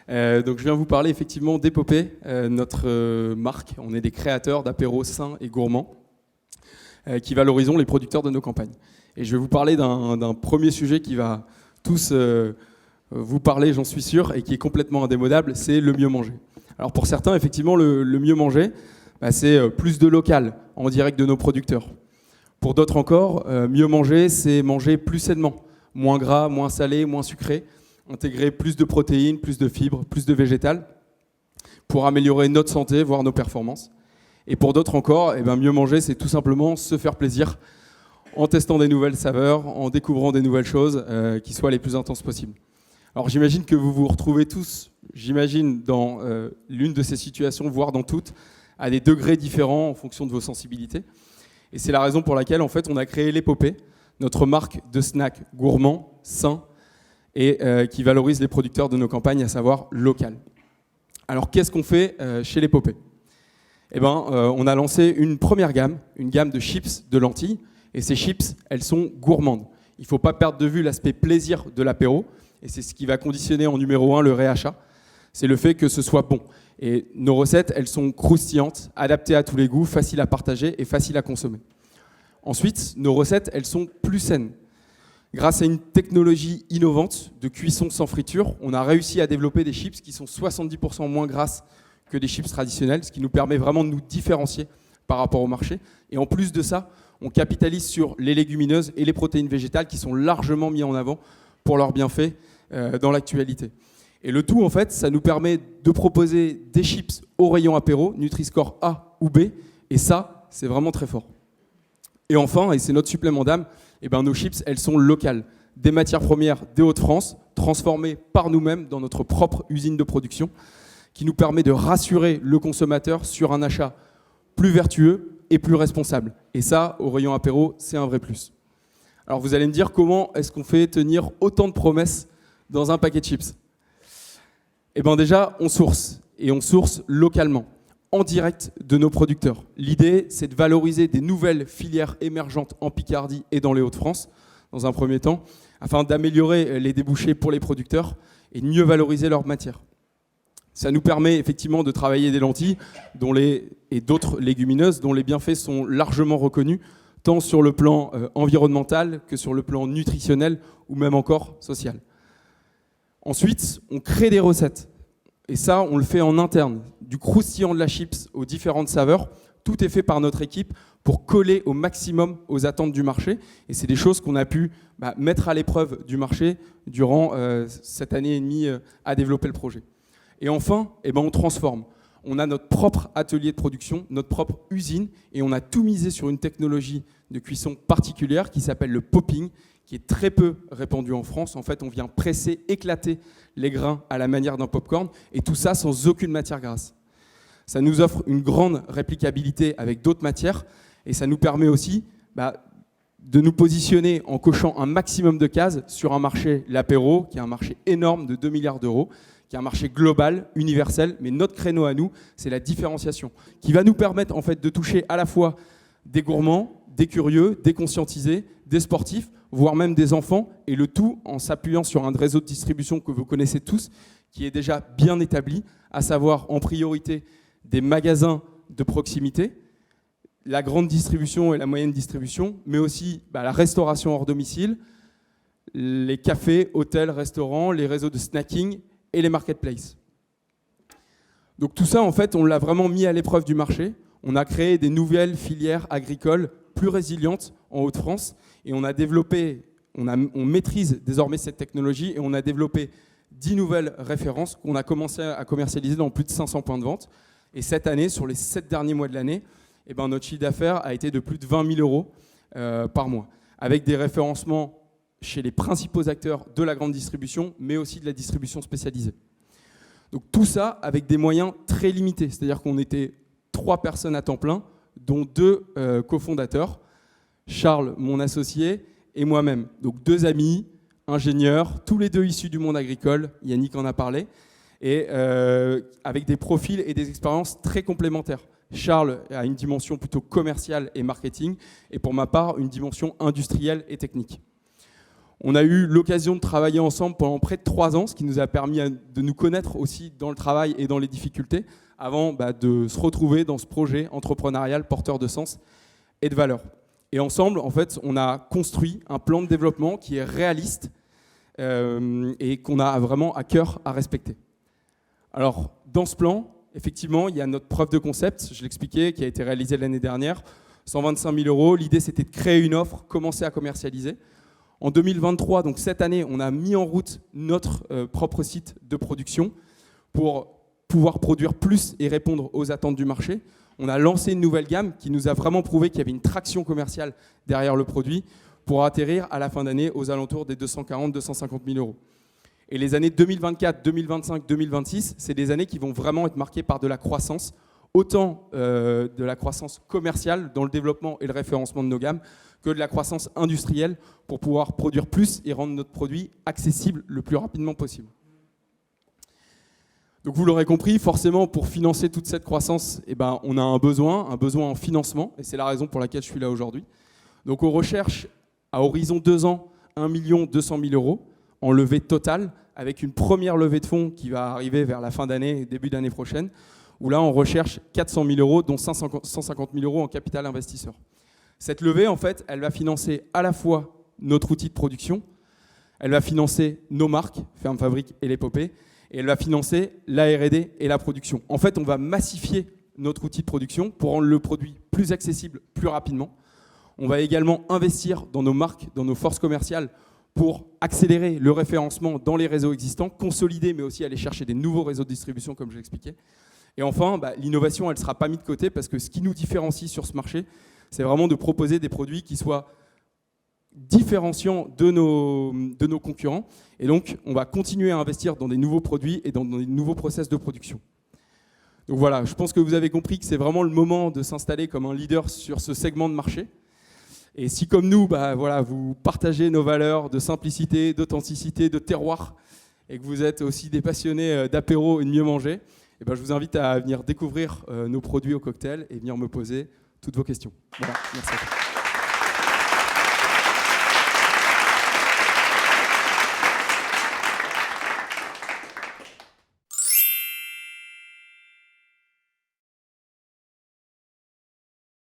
Donc je viens vous parler effectivement d'Épopée, notre marque. On est des créateurs d'apéros sains et gourmands qui valorisons les producteurs de nos campagnes. Et je vais vous parler d'un premier sujet qui va tous vous parler, j'en suis sûr, et qui est complètement indémodable, c'est le mieux manger. Alors pour certains, effectivement, le mieux manger, c'est plus de local, en direct de nos producteurs. Pour d'autres encore, mieux manger, c'est manger plus sainement, moins gras, moins salé, moins sucré, intégrer plus de protéines, plus de fibres, plus de végétal, pour améliorer notre santé, voire nos performances. Et pour d'autres encore, mieux manger, c'est tout simplement se faire plaisir en testant des nouvelles saveurs, en découvrant des nouvelles choses qui soient les plus intenses possibles. Alors j'imagine que vous vous retrouvez tous, dans l'une de ces situations, voire dans toutes, à des degrés différents en fonction de vos sensibilités. Et c'est la raison pour laquelle, en fait, on a créé l'Épopée, notre marque de snacks gourmands, sains, et qui valorise les producteurs de nos campagnes, à savoir local. Alors qu'est-ce qu'on fait chez l'Épopée ? On a lancé une première gamme, une gamme de chips de lentilles, et ces chips, elles sont gourmandes. Il ne faut pas perdre de vue l'aspect plaisir de l'apéro, et c'est ce qui va conditionner en numéro 1 le réachat, c'est le fait que ce soit bon. Et nos recettes, elles sont croustillantes, adaptées à tous les goûts, faciles à partager et faciles à consommer. Ensuite, nos recettes, elles sont plus saines. Grâce à une technologie innovante de cuisson sans friture, on a réussi à développer des chips qui sont 70% moins grasses que des chips traditionnelles, ce qui nous permet vraiment de nous différencier par rapport au marché. Et en plus de ça, on capitalise sur les légumineuses et les protéines végétales qui sont largement mis en avant pour leurs bienfaits dans l'actualité. Et le tout, en fait, ça nous permet de proposer des chips au rayon apéro, Nutri-Score A ou B, et ça, c'est vraiment très fort. Et enfin, et c'est notre supplément d'âme, nos chips, elles sont locales. Des matières premières des Hauts-de-France, transformées par nous-mêmes dans notre propre usine de production, qui nous permet de rassurer le consommateur sur un achat plus vertueux et plus responsable. Et ça, au rayon apéro, c'est un vrai plus. Alors vous allez me dire, comment est-ce qu'on fait tenir autant de promesses dans un paquet de chips ? Déjà, on source, et on source localement, en direct de nos producteurs. L'idée, c'est de valoriser des nouvelles filières émergentes en Picardie et dans les Hauts-de-France, dans un premier temps, afin d'améliorer les débouchés pour les producteurs et de mieux valoriser leur matière. Ça nous permet effectivement de travailler des lentilles et d'autres légumineuses dont les bienfaits sont largement reconnus, tant sur le plan environnemental que sur le plan nutritionnel ou même encore social. Ensuite, on crée des recettes. Et ça, on le fait en interne. Du croustillant de la chips aux différentes saveurs, tout est fait par notre équipe pour coller au maximum aux attentes du marché. Et c'est des choses qu'on a pu mettre à l'épreuve du marché durant cette année et demie à développer le projet. Et enfin, on transforme. On a notre propre atelier de production, notre propre usine, et on a tout misé sur une technologie de cuisson particulière qui s'appelle le popping, qui est très peu répandu en France. En fait, on vient presser, éclater les grains à la manière d'un popcorn, et tout ça sans aucune matière grasse. Ça nous offre une grande réplicabilité avec d'autres matières, et ça nous permet aussi de nous positionner en cochant un maximum de cases sur un marché, l'apéro, qui est un marché énorme de 2 milliards d'euros, qui est un marché global, universel, mais notre créneau à nous, c'est la différenciation, qui va nous permettre en fait de toucher à la fois des gourmands, des curieux, des conscientisés, des sportifs, voire même des enfants, et le tout en s'appuyant sur un réseau de distribution que vous connaissez tous, qui est déjà bien établi, à savoir en priorité des magasins de proximité, la grande distribution et la moyenne distribution, mais aussi la restauration hors domicile, les cafés, hôtels, restaurants, les réseaux de snacking et les marketplaces. Donc tout ça, en fait, on l'a vraiment mis à l'épreuve du marché. On a créé des nouvelles filières agricoles plus résilientes en Hauts-de-France et on maîtrise désormais cette technologie et on a développé 10 nouvelles références qu'on a commencé à commercialiser dans plus de 500 points de vente. Et cette année, sur les 7 derniers mois de l'année, notre chiffre d'affaires a été de plus de 20 000 euros par mois, avec des référencements chez les principaux acteurs de la grande distribution, mais aussi de la distribution spécialisée. Donc tout ça avec des moyens très limités, c'est-à-dire qu'on était 3 personnes à temps plein, dont 2 cofondateurs, Charles, mon associé, et moi-même. Donc 2 amis, ingénieurs, tous les 2 issus du monde agricole, Yannick en a parlé, et avec des profils et des expériences très complémentaires. Charles a une dimension plutôt commerciale et marketing, et pour ma part, une dimension industrielle et technique. On a eu l'occasion de travailler ensemble pendant près de 3 ans, ce qui nous a permis de nous connaître aussi dans le travail et dans les difficultés, avant de se retrouver dans ce projet entrepreneurial porteur de sens et de valeur. Et ensemble, en fait, on a construit un plan de développement qui est réaliste et qu'on a vraiment à cœur à respecter. Alors, dans ce plan, effectivement, il y a notre preuve de concept, je l'expliquais, qui a été réalisée l'année dernière, 125 000 €. L'idée, c'était de créer une offre, commencer à commercialiser. En 2023, donc cette année, on a mis en route notre propre site de production pour pouvoir produire plus et répondre aux attentes du marché. On a lancé une nouvelle gamme qui nous a vraiment prouvé qu'il y avait une traction commerciale derrière le produit pour atterrir à la fin d'année aux alentours des 240 250 000 €. Et les années 2024, 2025, 2026, c'est des années qui vont vraiment être marquées par de la croissance, autant de la croissance commerciale dans le développement et le référencement de nos gammes que de la croissance industrielle pour pouvoir produire plus et rendre notre produit accessible le plus rapidement possible. Donc vous l'aurez compris, forcément pour financer toute cette croissance, on a un besoin en financement, et c'est la raison pour laquelle je suis là aujourd'hui. Donc on recherche à horizon 2 ans 1 200 000 € en levée totale, avec une première levée de fonds qui va arriver vers la fin d'année, début d'année prochaine, où là on recherche 400 000 €, dont 150 000 € en capital investisseur. Cette levée, en fait, elle va financer à la fois notre outil de production, elle va financer nos marques, Ferme Fabrique et l'Épopée, et elle va financer la R&D et la production. En fait, on va massifier notre outil de production pour rendre le produit plus accessible plus rapidement. On va également investir dans nos marques, dans nos forces commerciales pour accélérer le référencement dans les réseaux existants, consolider, mais aussi aller chercher des nouveaux réseaux de distribution, comme je l'expliquais. Et enfin, l'innovation, elle ne sera pas mise de côté parce que ce qui nous différencie sur ce marché, c'est vraiment de proposer des produits qui soient différenciants de nos concurrents. Et donc, on va continuer à investir dans des nouveaux produits et dans des nouveaux process de production. Donc voilà, je pense que vous avez compris que c'est vraiment le moment de s'installer comme un leader sur ce segment de marché. Et si, comme nous, vous partagez nos valeurs de simplicité, d'authenticité, de terroir, et que vous êtes aussi des passionnés d'apéro et de mieux manger, je vous invite à venir découvrir nos produits au cocktail et venir me poser toutes vos questions. Voilà, merci.